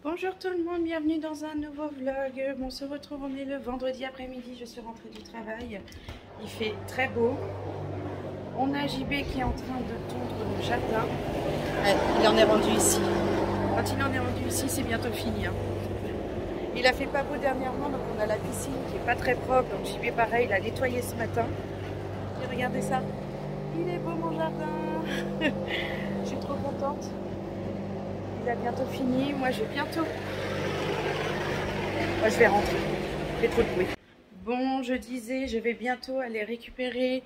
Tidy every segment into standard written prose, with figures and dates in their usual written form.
Bonjour tout le monde, bienvenue dans un nouveau vlog. On se retrouve, on est le vendredi après-midi, je suis rentrée du travail. Il fait très beau. On a JB qui est en train de tondre le jardin. Il en est rendu ici. Quand il en est rendu ici, c'est bientôt fini. Il a fait pas beau dernièrement, donc on a la piscine qui est pas très propre. Donc JB pareil, il a nettoyé ce matin. Et regardez ça, il est beau mon jardin. Je suis trop contente. Il a bientôt fini, moi je vais bientôt. Moi je vais rentrer, il fait trop de bruit. Bon, je disais, je vais bientôt aller récupérer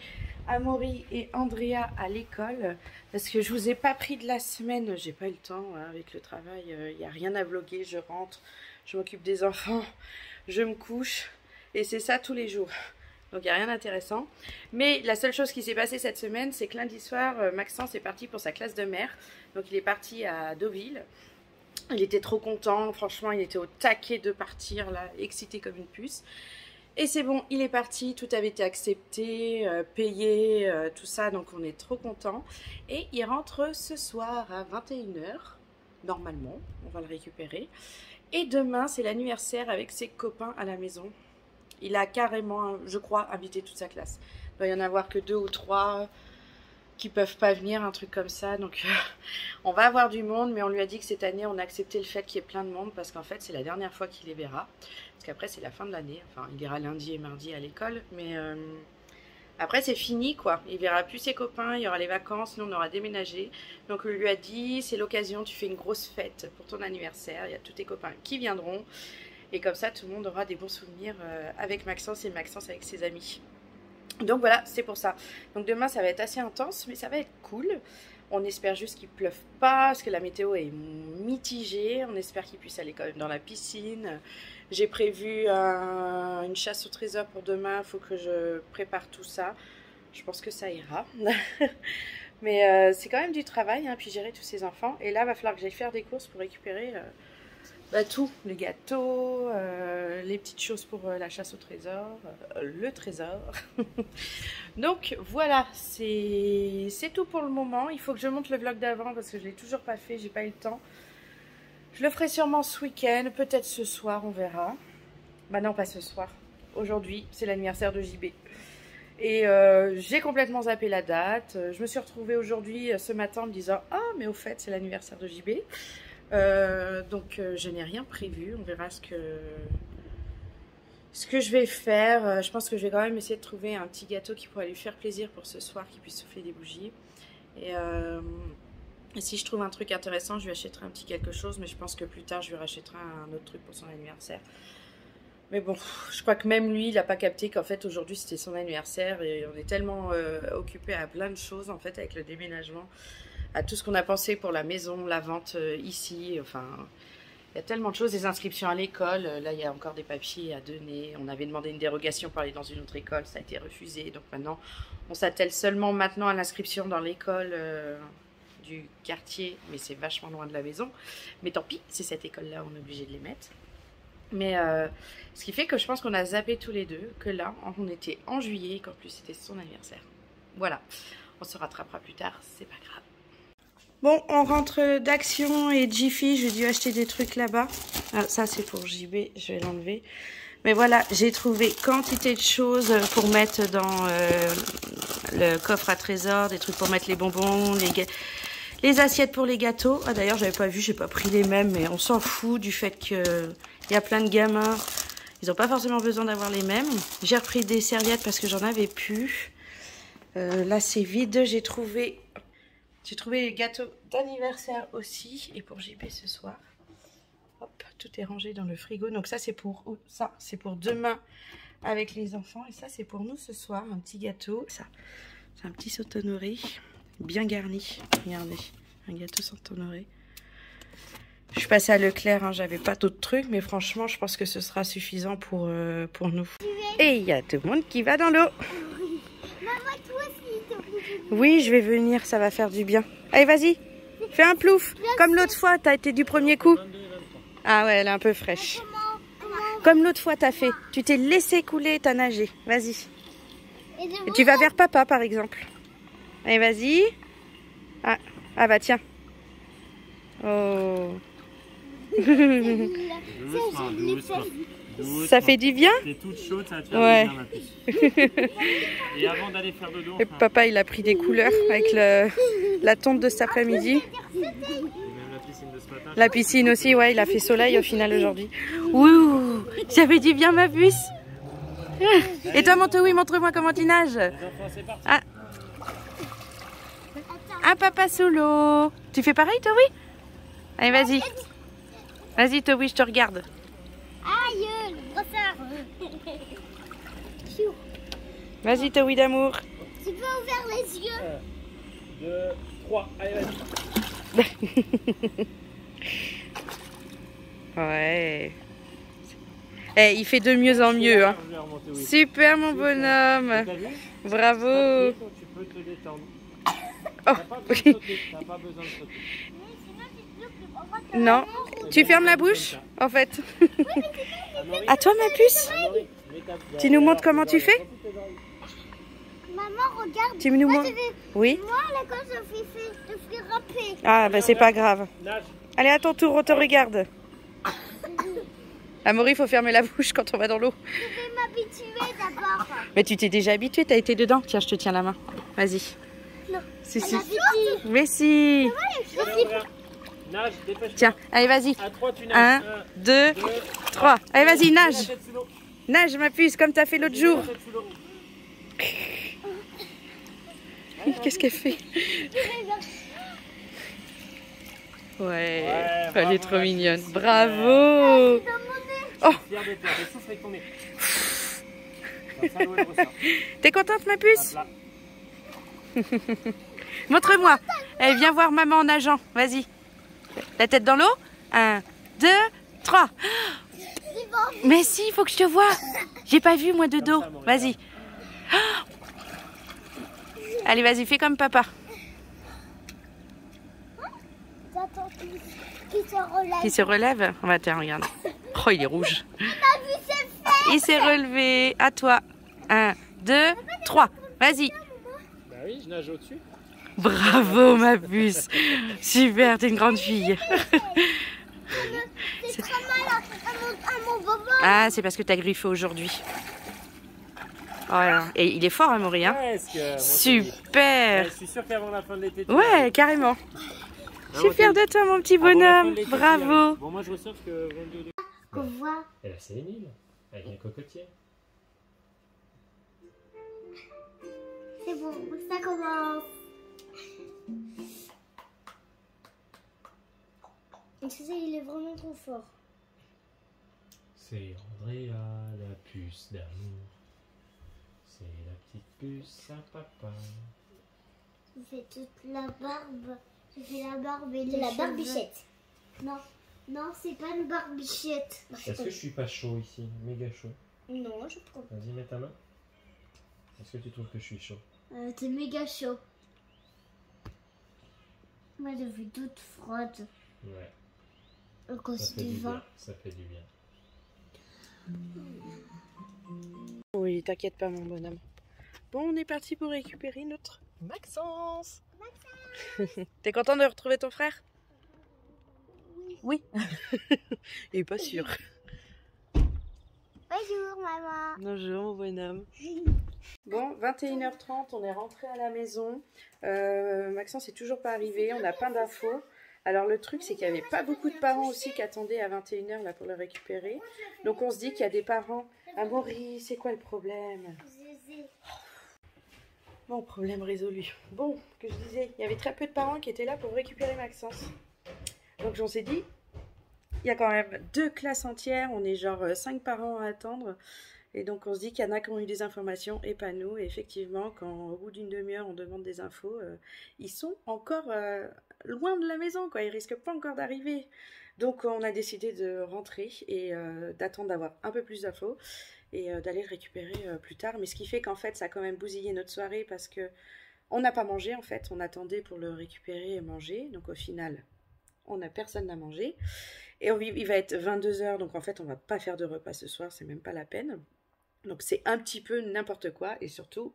Amaury et Andrea à l'école. Parce que je vous ai pas pris de la semaine, j'ai pas eu le temps avec le travail. Il n'y a rien à vlogger, je rentre, je m'occupe des enfants, je me couche. Et c'est ça tous les jours. Donc il n'y a rien d'intéressant. Mais la seule chose qui s'est passée cette semaine, c'est que lundi soir, Maxence est parti pour sa classe de mère. Donc il est parti à Deauville. Il était trop content, franchement il était au taquet de partir là, excité comme une puce. Et c'est bon, il est parti, tout avait été accepté, payé, tout ça, donc on est trop content. Et il rentre ce soir à 21 h, normalement, on va le récupérer. Et demain c'est l'anniversaire avec ses copains à la maison. Il a carrément, je crois, invité toute sa classe. Il doit y en avoir que 2 ou 3 qui peuvent pas venir, un truc comme ça. Donc on va avoir du monde, mais on lui a dit que cette année on a accepté le fait qu'il y ait plein de monde parce qu'en fait c'est la dernière fois qu'il les verra. Parce qu'après c'est la fin de l'année. Enfin il ira lundi et mardi à l'école, mais après c'est fini quoi. Il verra plus ses copains, il y aura les vacances, nous on aura déménagé. Donc on lui a dit c'est l'occasion, tu fais une grosse fête pour ton anniversaire. Il y a tous tes copains qui viendront. Et comme ça, tout le monde aura des bons souvenirs avec Maxence et Maxence avec ses amis. Donc voilà, c'est pour ça. Donc demain, ça va être assez intense, mais ça va être cool. On espère juste qu'il ne pleuve pas, parce que la météo est mitigée. On espère qu'il puisse aller quand même dans la piscine. J'ai prévu une chasse au trésor pour demain. Il faut que je prépare tout ça. Je pense que ça ira. Mais c'est quand même du travail, hein, puis gérer tous ces enfants. Et là, il va falloir que j'aille faire des courses pour récupérer... tout, les gâteaux, les petites choses pour la chasse au trésor, le trésor. Donc voilà, c'est tout pour le moment. Il faut que je monte le vlog d'avant parce que je ne l'ai toujours pas fait, j'ai pas eu le temps. Je le ferai sûrement ce week-end, peut-être ce soir, on verra. Bah non, pas ce soir. Aujourd'hui, c'est l'anniversaire de JB. Et j'ai complètement zappé la date. Je me suis retrouvée aujourd'hui, ce matin, en me disant « Ah, mais au fait, c'est l'anniversaire de JB ». Donc je n'ai rien prévu, on verra ce que je vais faire. Je pense que je vais quand même essayer de trouver un petit gâteau qui pourrait lui faire plaisir pour ce soir, qui puisse souffler des bougies. Et si je trouve un truc intéressant, je lui achèterai un petit quelque chose, mais je pense que plus tard je lui rachèterai un autre truc pour son anniversaire. Mais bon, je crois que même lui, il n'a pas capté qu'en fait aujourd'hui c'était son anniversaire et on est tellement occupé à plein de choses en fait avec le déménagement, à tout ce qu'on a pensé pour la maison, la vente ici, enfin, il y a tellement de choses, des inscriptions à l'école, là il y a encore des papiers à donner, on avait demandé une dérogation pour aller dans une autre école, ça a été refusé, donc maintenant on s'attelle seulement maintenant à l'inscription dans l'école du quartier, mais c'est vachement loin de la maison, mais tant pis, c'est cette école-là, on est obligé de les mettre. Mais ce qui fait que je pense qu'on a zappé tous les deux, que là on était en juillet, qu'en plus c'était son anniversaire. Voilà, on se rattrapera plus tard, c'est pas grave. Bon, on rentre d'Action et Jiffy, j'ai dû acheter des trucs là-bas. Ah, ça c'est pour JB, je vais l'enlever. Mais voilà, j'ai trouvé quantité de choses pour mettre dans le coffre à trésor, des trucs pour mettre les bonbons, les assiettes pour les gâteaux. Ah d'ailleurs, j'avais pas vu, j'ai pas pris les mêmes, mais on s'en fout du fait qu'il y a plein de gamins. Ils n'ont pas forcément besoin d'avoir les mêmes. J'ai repris des serviettes parce que j'en avais plus. Là, c'est vide. J'ai trouvé les gâteaux d'anniversaire aussi. Et pour JP ce soir. Hop, tout est rangé dans le frigo. Donc ça, c'est pour demain avec les enfants. Et ça, c'est pour nous ce soir. Un petit gâteau. Ça, c'est un petit sautonoré bien garni. Regardez, un gâteau sautonoré. Je suis passée à Leclerc, hein, j'avais pas d'autres trucs, mais franchement, je pense que ce sera suffisant pour nous. Et il y a tout le monde qui va dans l'eau. Maman, toi aussi. Oui, je vais venir, ça va faire du bien. Allez, vas-y, fais un plouf. Comme l'autre fois, t'as été du premier coup. Ah ouais, elle est un peu fraîche. Comme l'autre fois, t'as fait. Tu t'es laissé couler, t'as nagé. Vas-y. Et tu vas vers papa, par exemple. Allez, vas-y. Ah bah tiens. Oh. Doucement, doucement. Ça fait du bien? T'es toute chaude, ça va te faire Ouais. du bien, ma puce. Et avant d'aller faire dodo, Et papa, il a pris des couleurs avec la tonte de cet après-midi. et même la piscine de ce matin. La piscine aussi, ouais, il a fait soleil au final aujourd'hui. Ouh, ça fait du bien, ma puce. Et toi, mon Towi, montre-moi comment tu nages. Les enfants, c'est parti. Ah. Un papa sous l'eau. Tu fais pareil, Towi? Allez, vas-y. Vas-y, Towi, je te regarde. Aïe, le brossard. Vas-y, Towi d'amour. Tu peux ouvrir les yeux? 1, 2, 3. Allez, vas-y. Ouais. Eh, il fait de mieux en mieux. Hein. Je vais remonter, oui. Super, mon bonhomme. T'as vu? Bravo. Tu peux te détendre. Oh, T'as pas besoin de oui. sauter. T'as pas besoin de sauter. Non. Tu fermes la bouche, en fait. Amaury, À toi, ma puce. Amaury, mets ta- Tu nous montres comment tu fais? Maman, regarde. Tu nous montres? Oui. Moi, là, quand je fais râper. Ah, bah c'est pas grave. Nage. Allez, à ton tour, on te regarde. Amaury, il faut fermer la bouche quand on va dans l'eau. Je vais m'habituer d'abord. Mais tu t'es déjà habitué, t'as été dedans. Tiens, je te tiens la main. Vas-y. Non. Si, si. La petite. Mais si. Nage, dépêche-toi. Tiens, allez, vas-y. À 3, tu nages. 1, 2, 3. Allez, vas-y, La nage. tête sous l'eau. Nage, ma puce, comme t'as fait l'autre jour. La tête sous l'eau. Qu'est-ce qu'elle fait? Ouais, elle bravo, est trop la mignonne. puce. Bravo. Oh, Fier de toi. Et souffle avec ton nez. Comme ça, l'eau, elle ressort. t'es contente, ma puce? Hop là. Montre-moi. Allez, viens voir maman en nageant. Vas-y. La tête dans l'eau. 1, 2, 3. Mais si, il faut que je te voie. J'ai pas vu, moi, de dos. ça, mon Vas-y. Allez, vas-y, fais comme papa. J'attends qu'il se relève. Qui se relève? On va te regarde. Oh, il est rouge. T'as vu, c'est fait. Il s'est relevé. À toi. 1, 2, 3. Vas-y. Bah oui, je nage au-dessus. Bravo, ma puce. Super, t'es une grande fille. C'est très mal à mon bobo. Ah, c'est parce que t'as griffé aujourd'hui. Voilà. Et il est fort, hein, Maury, hein? Presque. mon chéri. Super. Je suis sûr qu'avant la fin de l'été, tu Ouais, carrément. Je suis fière de toi, mon petit Avant la fin de bonhomme. l'été, tu Bravo. arrives. Bon, moi, je ressors que 22 Qu'on voit. Et là, c'est une île. Avec un cocotier. C'est bon, ça commence. Et ça, il est vraiment trop fort. C'est Andrea, la puce d'amour. C'est la petite puce à papa. Je fais toute la barbe. Je fais la barbe et les la barbichette. Non, non, c'est pas une barbichette. Est-ce que je suis pas chaud ici? Méga chaud. Non, je trouve. Vas-y, mets ta main. Est-ce que tu trouves que je suis chaud? T'es méga chaud. Moi, j'ai vu toute froide. Ouais. À cause Ça fait du du vin. bien. Ça fait du bien. Oui, t'inquiète pas, mon bonhomme. Bon, on est parti pour récupérer notre Maxence. T'es content de retrouver ton frère? Oui. Il est pas sûr. Bonjour, maman. Bonjour, mon bonhomme. Bon, 21h30, on est rentré à la maison. Maxence est toujours pas arrivé, on a plein d'infos. Alors le truc, c'est qu'il n'y avait pas beaucoup de parents aussi qui attendaient à 21h là, pour le récupérer. Donc on se dit qu'il y a des parents... Amaury, c'est quoi le problème? Bon, problème résolu. Bon, que je disais, il y avait très peu de parents qui étaient là pour récupérer Maxence. Donc on s'est dit, il y a quand même 2 classes entières, on est genre 5 parents à attendre. Et donc on se dit qu'il y en a qui ont eu des informations et pas nous. Et effectivement, quand au bout d'une demi-heure on demande des infos, ils sont encore loin de la maison, quoi. Ils risquent pas encore d'arriver. Donc on a décidé de rentrer et d'attendre d'avoir un peu plus d'infos et d'aller le récupérer plus tard. Mais ce qui fait qu'en fait ça a quand même bousillé notre soirée parce que on n'a pas mangé en fait. On attendait pour le récupérer et manger. Donc au final, personne n'a mangé. Et il va être 22h, donc en fait on va pas faire de repas ce soir, c'est même pas la peine. Donc c'est un petit peu n'importe quoi et surtout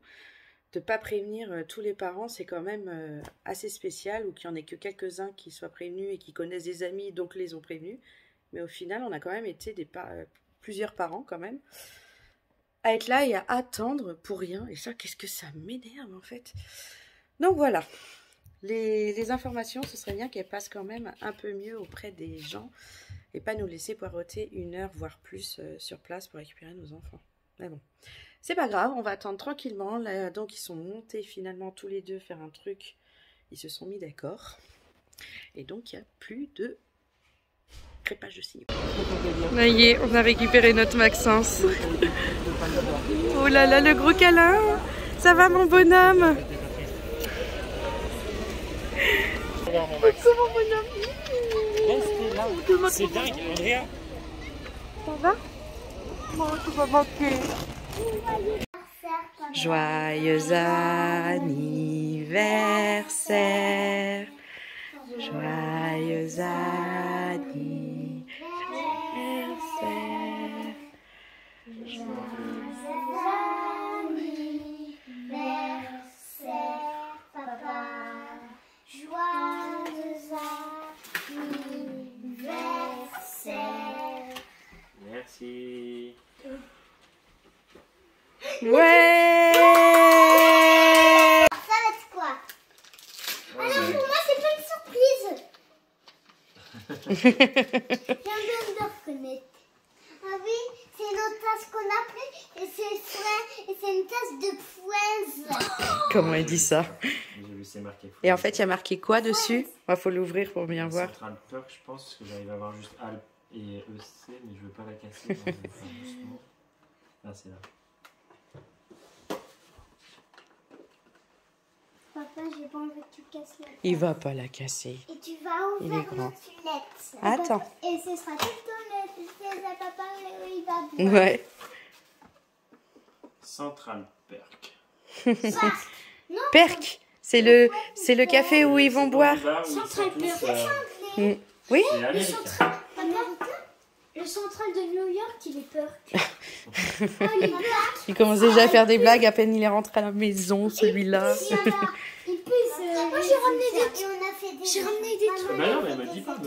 de pas prévenir tous les parents, c'est quand même assez spécial, ou qu'il n'y en ait que quelques-uns qui soient prévenus et qui connaissent des amis, donc les ont prévenus. Mais au final, on a quand même été plusieurs parents quand même à être là et à attendre pour rien. Et ça, qu'est-ce que ça m'énerve en fait. Donc voilà, les informations, ce serait bien qu'elles passent quand même un peu mieux auprès des gens et pas nous laisser poireauter 1 heure, voire plus sur place pour récupérer nos enfants. Mais bon, c'est pas grave, on va attendre tranquillement. Là, donc ils sont montés finalement tous les deux faire un truc. Ils se sont mis d'accord. Et donc il n'y a plus de crépage de signaux. Ça y est, on a récupéré notre Maxence. Oh là là, le gros câlin. Ça va mon bonhomme? Coucou mon bonhomme. Restez là. C'est dingue, Andrea. Ça va? Bon, tu vas manquer. Joyeux anniversaire. Joyeux anniversaire. Papa. Joyeux anniversaire. Merci. Ouais. Ça va être quoi? Alors pour moi c'est pas une surprise. J'ai envie de reconnaître. Ah oui, c'est notre tasse qu'on a pris et c'est une tasse de points. Comment il dit ça? J'ai vu, c'est marqué. Et en fait, il y a marqué quoi dessus? Il faut l'ouvrir pour bien voir. Central Perk, je pense, parce que j'arrive à voir juste Alp et EC, mais je veux pas la casser. Donc je vais faire doucement. Ah, c'est là. Papa, j'ai pas envie que tu casses la tasse. Il va pas la casser. Et tu vas Il est ouvrir grand. notre lunette. Attends. Et ce sera tout le temps le papa où il va boire. Ouais. Central Perk. Non, Perk, c'est le café où ils vont boire. Central Perk. Oui. C'est américain. Le central de New York, il est Perk. Oh, il est Perk. Il commence déjà à faire des blagues à peine il est rentré à la maison, celui-là. Il pue. Moi, j'ai ramené des trucs. Bah non, mais me dis pas,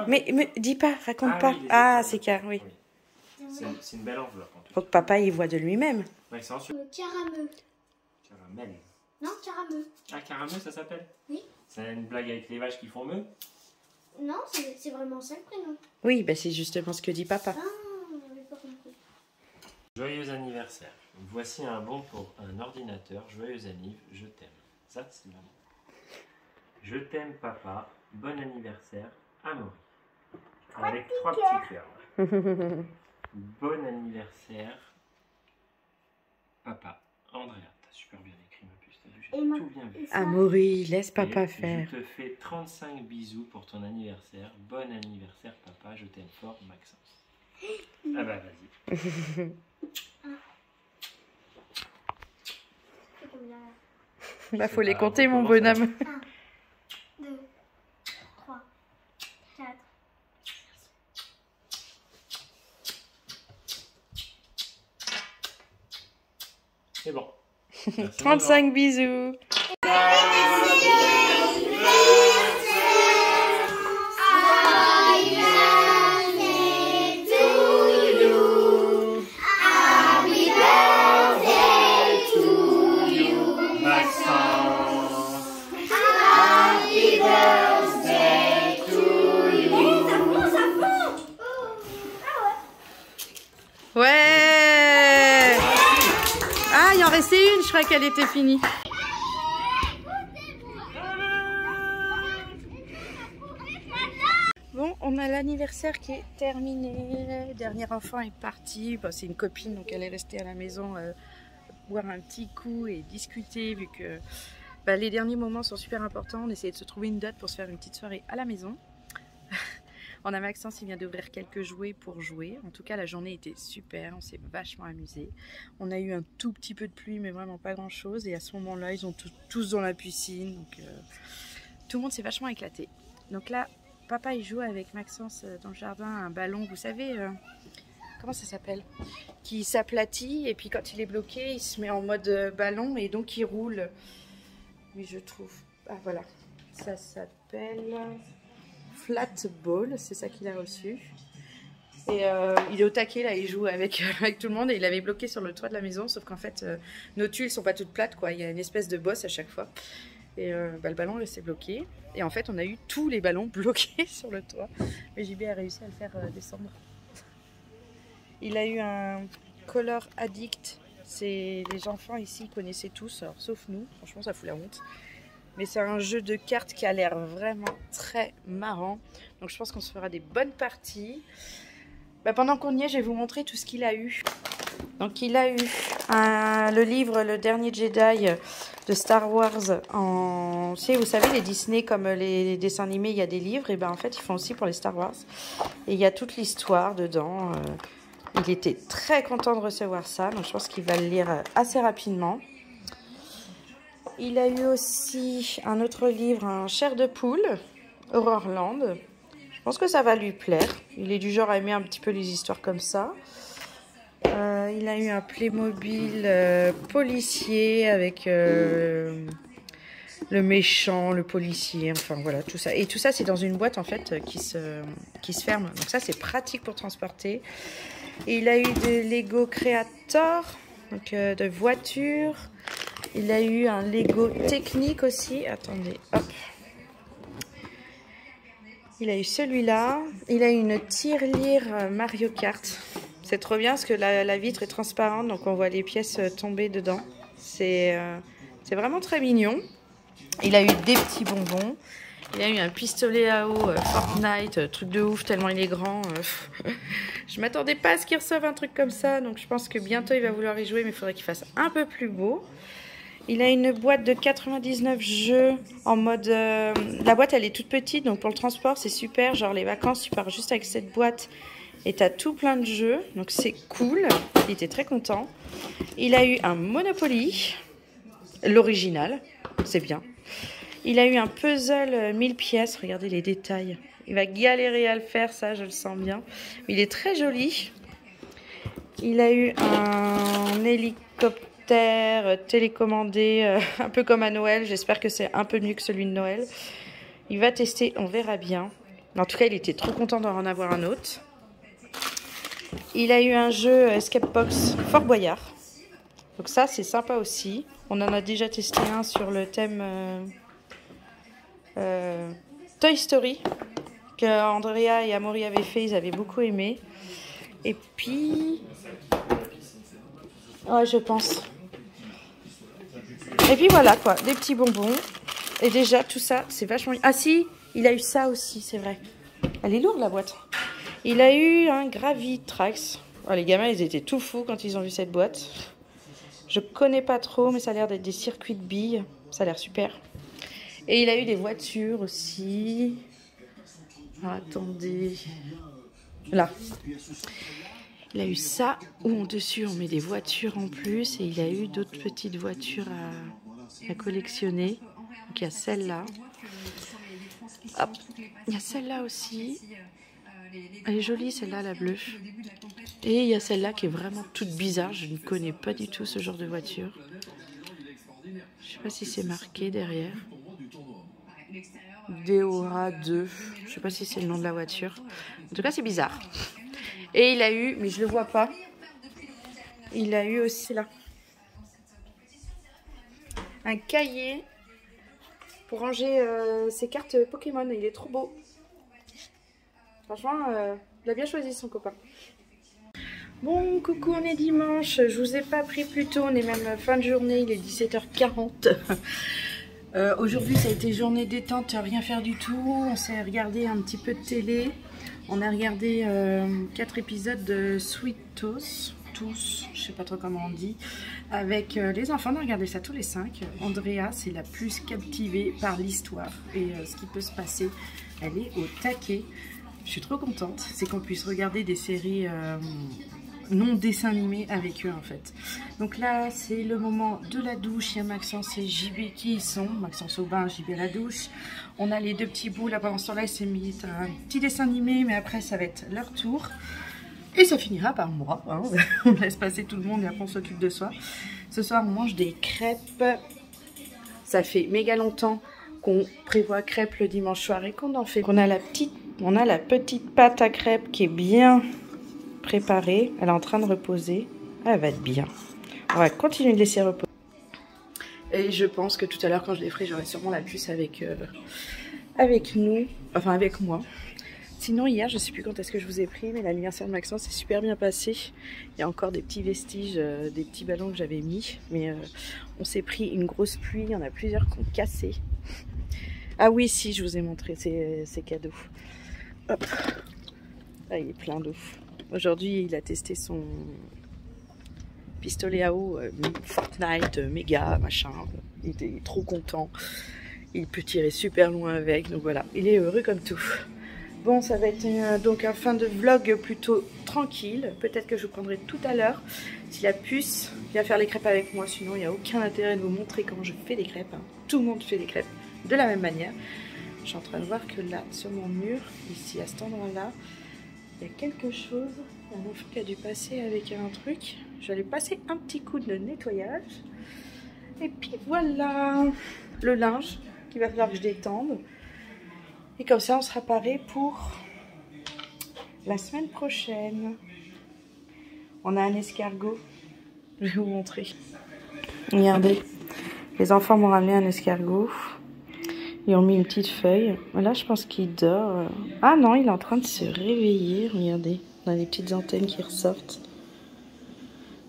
Mais dis pas, raconte Ah pas. oui, les Ah, étoiles. c'est car, oui. C'est une belle enveloppe en tout Faut cas. que papa y voit de lui-même. Maxence. Carameux. Caramel. Non, carameux. Ah, caramel, ça s'appelle? Oui. C'est une blague avec les vaches qui font meuh? Non, c'est vraiment ça le prénom. Oui, bah c'est justement ce que dit papa. Ah, j'avais pas compris. Joyeux anniversaire. Voici un bon pour un ordinateur. Joyeux anniv, je t'aime. Ça, c'est maman. Je t'aime, papa. Bon anniversaire, Amaury. Avec 3 petits cœurs. Bon anniversaire, papa. Andrea, t'as super bien écrit ma puce. T'as vu, j'ai Et moi- tout bien vu. Amaury, laisse papa Et faire. Je te fais 35 bisous pour ton anniversaire. Bon anniversaire, papa. Je t'aime fort, Maxence. Ah bah, vas-y. C'est combien là? Bah faut les pas, compter on mon recommence, bonhomme. 1, 2, 3, 4. C'est bon. Merci, 35 bisous. Ouais. Ah, il en restait une, je crois qu'elle était finie. Bon, on a l'anniversaire qui est terminé. Le dernier enfant est parti. Bon, c'est une copine, donc elle est restée à la maison boire un petit coup et discuter, vu que les derniers moments sont super importants. On essayait de se trouver une date pour se faire une petite soirée à la maison. On a Maxence, il vient d'ouvrir quelques jouets pour jouer. En tout cas, la journée était super, on s'est vachement amusé. On a eu un tout petit peu de pluie, mais vraiment pas grand chose. Et à ce moment-là, ils ont tous dans la piscine. Donc, tout le monde s'est vachement éclaté. Donc là, papa, il joue avec Maxence dans le jardin un ballon, vous savez, comment ça s'appelle? Qui s'aplatit et puis quand il est bloqué, il se met en mode ballon et donc il roule. Mais je trouve... Ah voilà, ça s'appelle... Flat Ball, c'est ça qu'il a reçu. Et il est au taquet là, il joue avec tout le monde et il avait bloqué sur le toit de la maison, sauf qu'en fait nos tuiles sont pas toutes plates quoi, il y a une espèce de bosse à chaque fois. Et le ballon restait bloqué. Et en fait on a eu tous les ballons bloqués sur le toit. Mais JB a réussi à le faire descendre. Il a eu un Color Addict. Les enfants ici connaissaient tous, alors, sauf nous, franchement ça fout la honte. Mais c'est un jeu de cartes qui a l'air vraiment très marrant. Donc je pense qu'on se fera des bonnes parties. Bah, pendant qu'on y est, je vais vous montrer tout ce qu'il a eu. Donc il a eu le livre Le Dernier Jedi de Star Wars en... vous savez les Disney comme les dessins animés, il y a des livres. Et ben en fait ils font aussi pour les Star Wars. Et il y a toute l'histoire dedans. Il était très content de recevoir ça. Donc je pense qu'il va le lire assez rapidement. Il a eu aussi un autre livre, un Chair de poule, Horrorland. Je pense que ça va lui plaire. Il est du genre à aimer un petit peu les histoires comme ça. Il a eu un Playmobil policier avec le méchant, le policier, enfin voilà, tout ça. Et tout ça, c'est dans une boîte en fait qui se ferme. Donc ça, c'est pratique pour transporter. Et il a eu des Lego Creator, donc de voitures. Il a eu un Lego technique aussi. Attendez, hop. Il a eu celui-là. Il a eu une tirelire Mario Kart. C'est trop bien parce que la vitre est transparente, donc on voit les pièces tomber dedans. C'est vraiment très mignon. Il a eu des petits bonbons. Il a eu un pistolet à eau Fortnite, truc de ouf tellement il est grand. Je m'attendais pas à ce qu'il reçoive un truc comme ça, donc je pense que bientôt il va vouloir y jouer, mais il faudrait qu'il fasse un peu plus beau. Il a une boîte de 99 jeux en mode... la boîte, elle est toute petite, donc pour le transport, c'est super. Genre, les vacances, tu pars juste avec cette boîte et tu as tout plein de jeux. Donc, c'est cool. Il était très content. Il a eu un Monopoly, l'original. C'est bien. Il a eu un puzzle 1000 pièces. Regardez les détails. Il va galérer à le faire, ça, je le sens bien. Il est très joli. Il a eu un hélicoptère télécommandé, un peu comme à Noël. J'espère que c'est un peu mieux que celui de Noël. Il va tester, on verra bien. En tout cas, il était trop content d'en avoir un autre. Il a eu un jeu Escape Box Fort Boyard. Donc ça, c'est sympa aussi. On en a déjà testé un sur le thème Toy Story, que Andrea et Amaury avaient fait. Ils avaient beaucoup aimé. Et puis... ouais, je pense. Et puis voilà quoi, des petits bonbons. Et déjà tout ça, c'est vachement... ah si, il a eu ça aussi, c'est vrai. Elle est lourde la boîte. Il a eu un Gravitrax. Oh, les gamins, ils étaient tout fous quand ils ont vu cette boîte. Je connais pas trop, mais ça a l'air d'être des circuits de billes. Ça a l'air super. Et il a eu des voitures aussi. Ah, attendez. Là. Il a eu ça, où dessus on met des voitures en plus. Et il a eu d'autres petites voitures à collectionner. Donc il y a celle-là. Hop, il y a celle-là aussi. Elle est jolie celle-là, la bleue. Et il y a celle-là qui est vraiment toute bizarre. Je ne connais pas du tout ce genre de voiture. Je sais pas si c'est marqué derrière. Deora 2. Je sais pas si c'est le nom de la voiture. En tout cas, c'est bizarre. Et il a eu, mais je le vois pas. Il a eu aussi là un cahier pour ranger ses cartes Pokémon. Il est trop beau. Franchement, il a bien choisi son copain. Bon, coucou, on est dimanche. Je vous ai pas pris plus tôt. On est même fin de journée. Il est 17h40. Aujourd'hui, ça a été journée détente, rien faire du tout. On s'est regardé un petit peu de télé. On a regardé 4 épisodes de Sweet Tooth. Je sais pas trop comment on dit. Avec les enfants, on a regardé ça tous les 5. Andrea, c'est la plus captivée par l'histoire et ce qui peut se passer. Elle est au taquet. Je suis trop contente. C'est qu'on puisse regarder des séries non dessins animés avec eux en fait. Donc là, c'est le moment de la douche. Il y a Maxence et JB qui y sont. Maxence au bain, JB à la douche. On a les deux petits bouts là pendant ce temps-là. Il s'est mis un petit dessin animé, mais après, ça va être leur tour. Et ça finira par moi. Hein. On laisse passer tout le monde et après on s'occupe de soi. Ce soir, on mange des crêpes. Ça fait méga longtemps qu'on prévoit crêpes le dimanche soir et qu'on en fait. On a la petite pâte à crêpes qui est bien préparée. Elle est en train de reposer. Elle va être bien. On va continuer de laisser reposer. Et je pense que tout à l'heure, quand je les ferai, j'aurai sûrement la puce avec nous. Enfin, avec moi. Sinon, hier, je sais plus quand est-ce que je vous ai pris, mais l'anniversaire de Maxence s'est super bien passé. Il y a encore des petits vestiges, des petits ballons que j'avais mis. Mais on s'est pris une grosse pluie. Il y en a plusieurs qui ont cassé. Ah oui, si, je vous ai montré ces cadeaux. Hop. Là, il est plein d'eau. Aujourd'hui, il a testé son pistolet à eau Fortnite, méga, machin. Il était trop content. Il peut tirer super loin avec. Donc voilà, il est heureux comme tout. Bon, ça va être donc un fin de vlog plutôt tranquille. Peut-être que je vous prendrai tout à l'heure. Si la puce vient faire les crêpes avec moi, sinon il n'y a aucun intérêt de vous montrer comment je fais des crêpes. Hein. Tout le monde fait des crêpes de la même manière. Je suis en train de voir que là, sur mon mur, ici à cet endroit-là, il y a quelque chose. Il y a un enfant qui a dû passer avec un truc. Je vais aller passer un petit coup de nettoyage. Et puis voilà le linge qu'il va falloir que je détende. Et comme ça, on sera paré pour la semaine prochaine. On a un escargot. Je vais vous montrer. Regardez. Les enfants m'ont ramené un escargot. Ils ont mis une petite feuille. Là, je pense qu'il dort. Ah non, il est en train de se réveiller. Regardez. On a des petites antennes qui ressortent.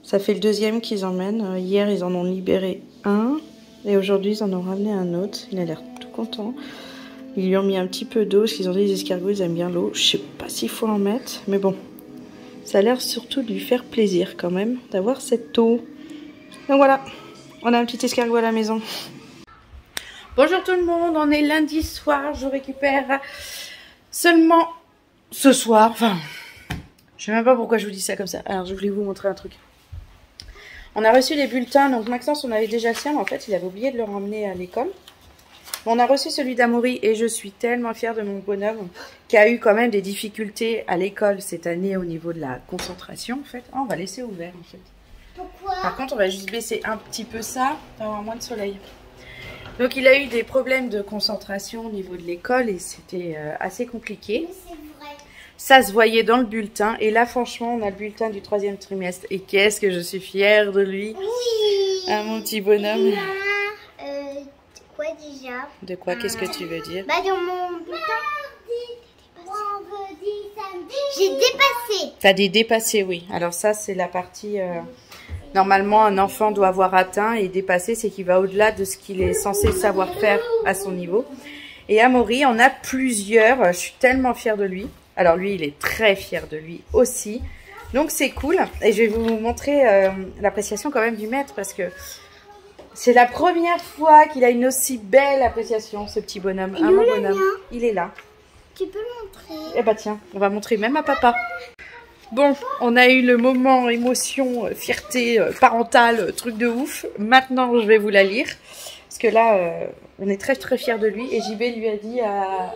Ça fait le deuxième qu'ils emmènent. Hier, ils en ont libéré un. Et aujourd'hui, ils en ont ramené un autre. Il a l'air tout content. Ils lui ont mis un petit peu d'eau, parce qu'ils ont dit les escargots, ils aiment bien l'eau. Je sais pas s'il faut en mettre, mais bon. Ça a l'air surtout de lui faire plaisir quand même, d'avoir cette eau. Donc voilà, on a un petit escargot à la maison. Bonjour tout le monde, on est lundi soir. Je récupère seulement ce soir. Enfin, je sais même pas pourquoi je vous dis ça comme ça. Alors, je voulais vous montrer un truc. On a reçu les bulletins. Donc Maxence, on avait déjà le sien, mais en fait, il avait oublié de le ramener à l'école. On a reçu celui d'Amaury et je suis tellement fière de mon bonhomme qui a eu quand même des difficultés à l'école cette année au niveau de la concentration en fait. Oh, on va laisser ouvert en fait. Pourquoi? Par contre, on va juste baisser un petit peu ça pour avoir moins de soleil. Donc il a eu des problèmes de concentration au niveau de l'école et c'était assez compliqué. Mais c'est vrai. Ça se voyait dans le bulletin et là franchement on a le bulletin du 3e trimestre et qu'est-ce que je suis fière de lui. Oui. Ah, mon petit bonhomme. Quoi déjà? De quoi? Qu'est-ce que tu veux dire? Bah dans mon bulletin. J'ai dépassé. T'as des dépassés, oui. Alors ça, c'est la partie... Normalement, un enfant doit avoir atteint et dépassé, c'est qu'il va au-delà de ce qu'il est censé savoir faire à son niveau. Et Amaury, on a plusieurs. Je suis tellement fière de lui. Alors lui, il est très fier de lui aussi. Donc c'est cool. Et je vais vous montrer l'appréciation quand même du maître parce que... C'est la première fois qu'il a une aussi belle appréciation, ce petit bonhomme. Et mon où le bonhomme. mien? Il est là. Tu peux le montrer? Eh bah tiens, on va montrer même à papa. Bon, on a eu le moment émotion, fierté parentale, truc de ouf. Maintenant, je vais vous la lire. Parce que là, on est très très fiers de lui. Et JB lui a dit à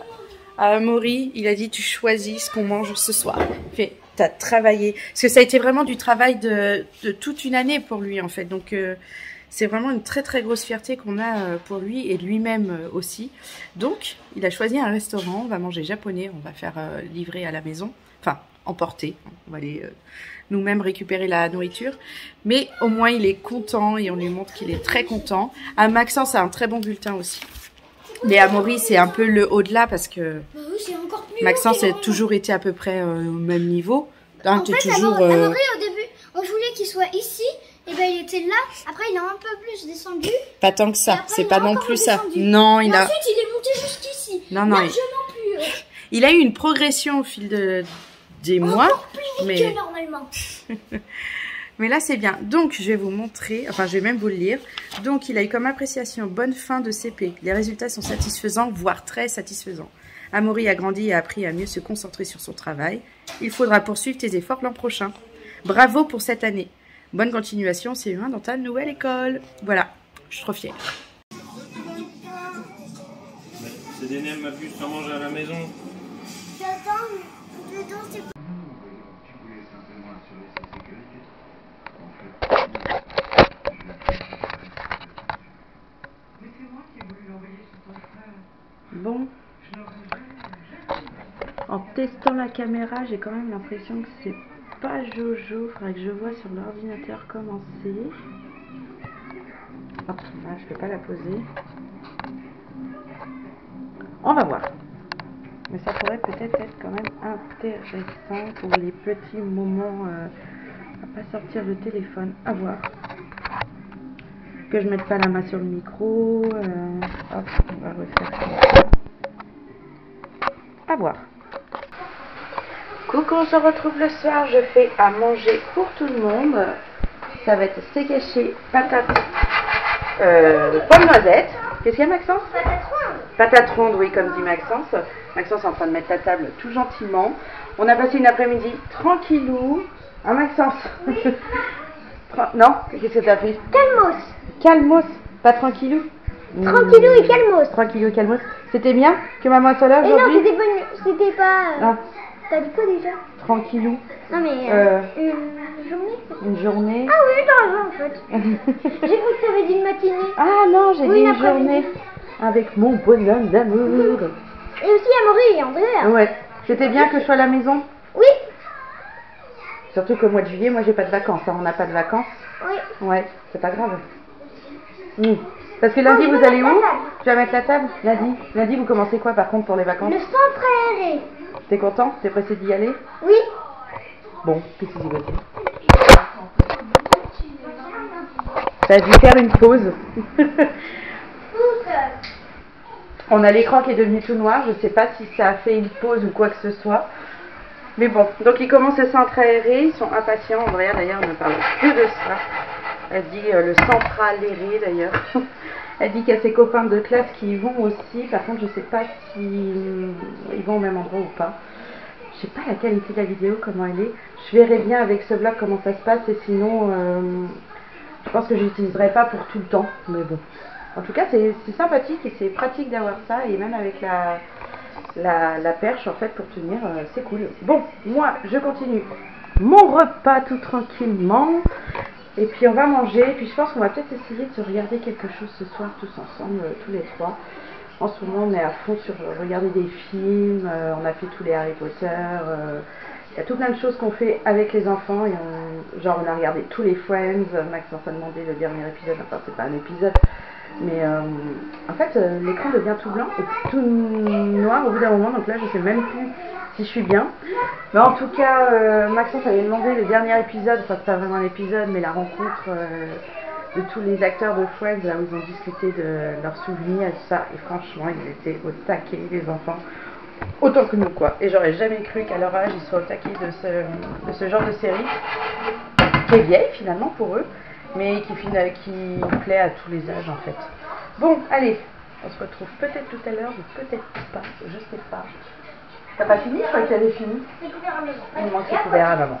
Amaury, il a dit tu choisis ce qu'on mange ce soir. Il fait, t'as travaillé. Parce que ça a été vraiment du travail de toute une année pour lui en fait. Donc... c'est vraiment une très très grosse fierté qu'on a pour lui et lui-même aussi. Donc, il a choisi un restaurant, on va manger japonais, on va faire livrer à la maison. Enfin, emporter, on va aller nous-mêmes récupérer la nourriture. Mais au moins, il est content et on lui montre qu'il est très content. À Maxence a un très bon bulletin aussi. Mais à Amaury, c'est un peu le au-delà parce que Maxence a toujours été à peu près au même niveau. Hein, En fait, toujours, Amaury, au début, on voulait qu'il soit ici. Et ben il était là, après il a un peu plus descendu. Pas tant que ça, c'est pas non plus ça. Non, il a... Ensuite il est monté jusqu'ici. Non, largement plus. Il a eu une progression au fil des mois. Encore plus vite mais... que normalement. Mais là c'est bien. Donc je vais vous montrer, enfin je vais même vous le lire. Donc il a eu comme appréciation bonne fin de CP. Les résultats sont satisfaisants, voire très satisfaisants. Amaury a grandi et a appris à mieux se concentrer sur son travail. Il faudra poursuivre tes efforts l'an prochain. Bravo pour cette année. Bonne continuation, CE1 dans ta nouvelle école. Voilà, je suis trop fière. C'est des nems, ma puce, t'en manges à la maison. J'attends, dedans c'est pas. Bon, en testant la caméra, j'ai quand même l'impression que c'est pas Jojo. Faudrait que je vois sur l'ordinateur comment c'est. Hop, là, je peux pas la poser. On va voir. Mais ça pourrait peut-être être quand même intéressant pour les petits moments à pas sortir le téléphone. À voir. Que je mette pas la main sur le micro. Hop, on va refaire ça. À voir. Coucou, on se retrouve le soir. Je fais à manger pour tout le monde. Ça va être steak haché, patates, pommes noisettes. Qu'est-ce qu'il y a, Maxence? Patates rondes. Patates rondes, oui, comme dit Maxence. Maxence est en train de mettre la table tout gentiment. On a passé une après-midi tranquillou. Hein, Maxence? Oui. Non? Qu'est-ce que t'as fait? Calmos. Calmos, pas tranquillou? Tranquillou et calmos. Tranquillou et calmos. C'était bien que maman soit là Et non, aujourd'hui? c'était pas... Ah, T'as dit quoi déjà? tranquillou. Non mais une journée. Une journée. Ah oui, t'as raison en fait. J'ai cru que t'avais dit une matinée. Ah non, j'ai Oui, dit une l'après-midi. journée avec mon bonhomme d'amour. Et aussi Amaury et Andrea. Ouais. C'était bien que je sois à la maison. Oui. Surtout qu'au mois de juillet, moi j'ai pas de vacances. Hein. On n'a pas de vacances. Oui. Ouais, c'est pas grave. Parce que lundi, vous allez où? Tu vas mettre la table? Lundi, vous commencez quoi par contre pour les vacances? Le centre aéré. T'es content? T'es pressé d'y aller? Oui. Bon, qu'est-ce que tu veux dire? T'as dû faire une pause. On a l'écran qui est devenu tout noir. Je sais pas si ça a fait une pause ou quoi que ce soit. Mais bon, donc ils commencent le centre aéré. Ils sont impatients. Andrea d'ailleurs ne parle que de ça. Elle dit le central aéré d'ailleurs. Elle dit qu'il y a ses copains de classe qui y vont aussi. Par contre, je sais pas s'ils vont au même endroit ou pas. Je sais pas la qualité de la vidéo, comment elle est. Je verrai bien avec ce vlog comment ça se passe. Et sinon, je pense que je l'utiliserai pas pour tout le temps. Mais bon. En tout cas, c'est sympathique et c'est pratique d'avoir ça. Et même avec la perche, en fait, pour tenir, c'est cool. Bon, moi, je continue mon repas tout tranquillement. Et puis on va manger, et puis je pense qu'on va peut-être essayer de se regarder quelque chose ce soir tous ensemble, tous les trois. En ce moment on est à fond sur regarder des films, on a fait tous les Harry Potter, il y a tout plein de choses qu'on fait avec les enfants, et genre on a regardé tous les Friends, Maxence a demandé le dernier épisode, enfin c'est pas un épisode, mais en fait l'écran devient tout blanc et tout noir au bout d'un moment, donc là je sais même plus si je suis bien. Mais en tout cas, Maxence avait demandé le dernier épisode, enfin c'est pas vraiment un épisode, mais la rencontre de tous les acteurs de Friends, là où ils ont discuté de leurs souvenirs et tout ça. Et franchement, ils étaient au taquet, les enfants, autant que nous quoi. Et j'aurais jamais cru qu'à leur âge, ils soient au taquet de ce genre de série, qui est vieille finalement pour eux, mais qui plaît à tous les âges en fait. Bon, allez, on se retrouve peut-être tout à l'heure, ou peut-être pas, je sais pas. T'as pas fini? Je croyais que t'avais fini. C'est couvert à maman. Il manque le couvert à maman.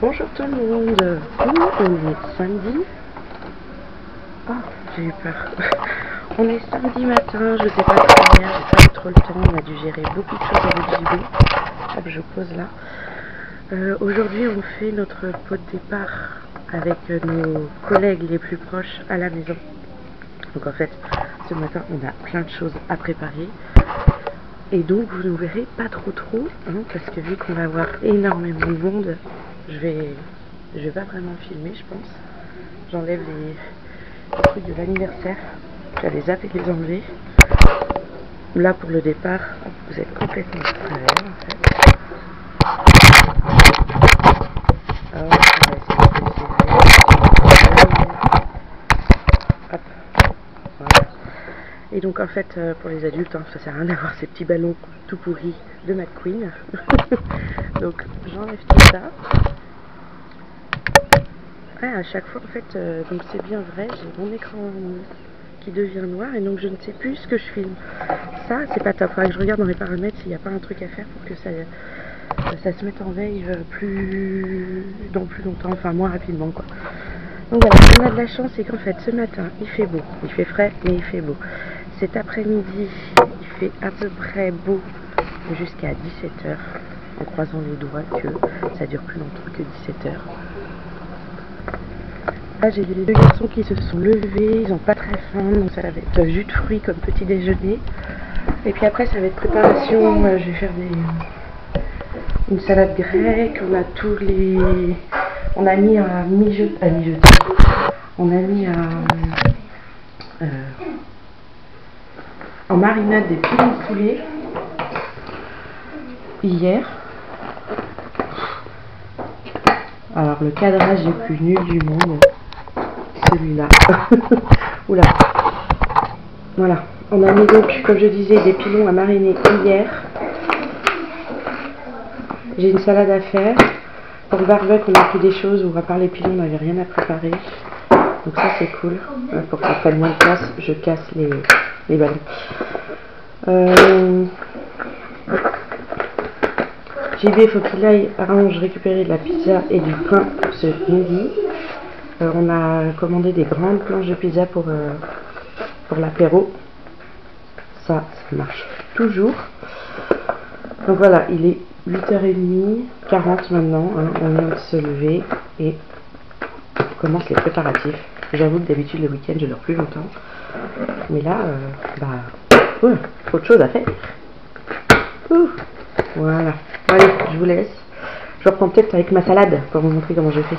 Bonjour tout le monde, on est samedi. Oh, j'ai eu peur. On est samedi matin, je sais pas trop hier, j'ai pas eu trop le temps, on a dû gérer beaucoup de choses avec JB. Hop, je pose là. Aujourd'hui, on fait notre pot de départ avec nos collègues les plus proches à la maison. Donc en fait, ce matin, on a plein de choses à préparer. Et donc, vous ne verrez pas trop, hein, parce que vu qu'on va avoir énormément de monde, je vais pas vraiment filmer, je pense. J'enlève le truc de l'anniversaire. J'allais zapper les enlever. Là pour le départ, vous êtes complètement prêts en fait. Alors, on va essayer de desserrer. Hop, voilà. Et donc en fait pour les adultes, hein, ça sert à rien d'avoir ces petits ballons tout pourris de McQueen. Donc j'enlève tout ça. Ah, à chaque fois en fait, donc c'est bien vrai, j'ai mon écran qui devient noir et donc je ne sais plus ce que je filme. Ça c'est pas top, il faudrait que je regarde dans les paramètres s'il n'y a pas un truc à faire pour que ça se mette en veille dans plus longtemps, enfin moins rapidement quoi. Donc voilà, on a de la chance, c'est qu'en fait ce matin il fait beau, il fait frais mais il fait beau. Cet après-midi il fait à peu près beau jusqu'à 17h, en croisant les doigts que ça dure plus longtemps que 17h. Là j'ai vu les deux garçons qui se sont levés, ils n'ont pas très faim, donc ça va être jus de fruits comme petit déjeuner. Et puis après ça va être préparation, je vais faire une salade grecque, on a tous les... On a mis à mijoter, on a mis en marinade des pilons de poulet hier. Alors le cadrage le plus nul du monde, celui-là. Oula. Voilà. On a mis donc, comme je disais, des pilons à mariner hier. J'ai une salade à faire. Pour le barbecue, on a pris des choses où à part les pilons, on n'avait rien à préparer. Donc ça c'est cool. Pour que ça prenne moins de place, je casse les ballons. JB, il faut qu'il aille récupérer de la pizza et du pain ce midi. On a commandé des grandes planches de pizza pour l'apéro. Ça marche toujours. Donc voilà, il est 8h30, 40 maintenant. Hein, on vient de se lever et on commence les préparatifs. J'avoue que d'habitude le week-end je dors plus longtemps. Mais là, trop de choses à faire. Voilà. Allez, je vous laisse. Je reprends peut-être avec ma salade pour vous montrer comment je fais.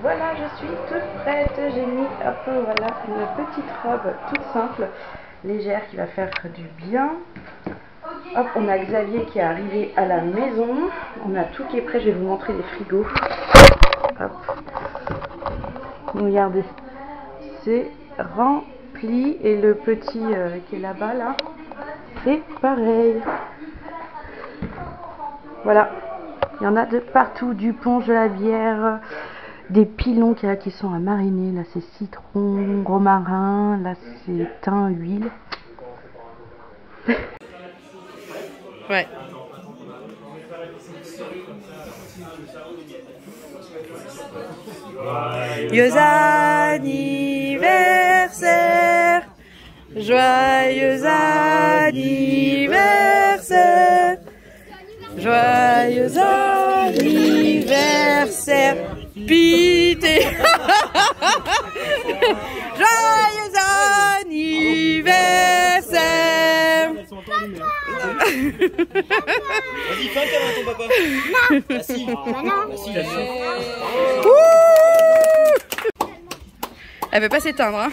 Voilà, je suis toute prête. J'ai mis voilà, une petite robe toute simple, légère, qui va faire du bien. Hop, on a Xavier qui est arrivé à la maison. On a tout qui est prêt. Je vais vous montrer les frigos. Hop. Regardez, c'est rempli. Et le petit qui est là-bas, là, c'est pareil. Voilà. Il y en a de partout, du punch, de la bière, des pilons qui sont à mariner. Là, c'est citron, romarin. Là, c'est thym, huile. Ouais. Joyeux anniversaire, joyeux anniversaire, joyeux anniversaire, Pité. Joyeux anniversaire. Vas-y, fais un câlin à ton papa. Ah si. Elle veut pas s'éteindre, hein.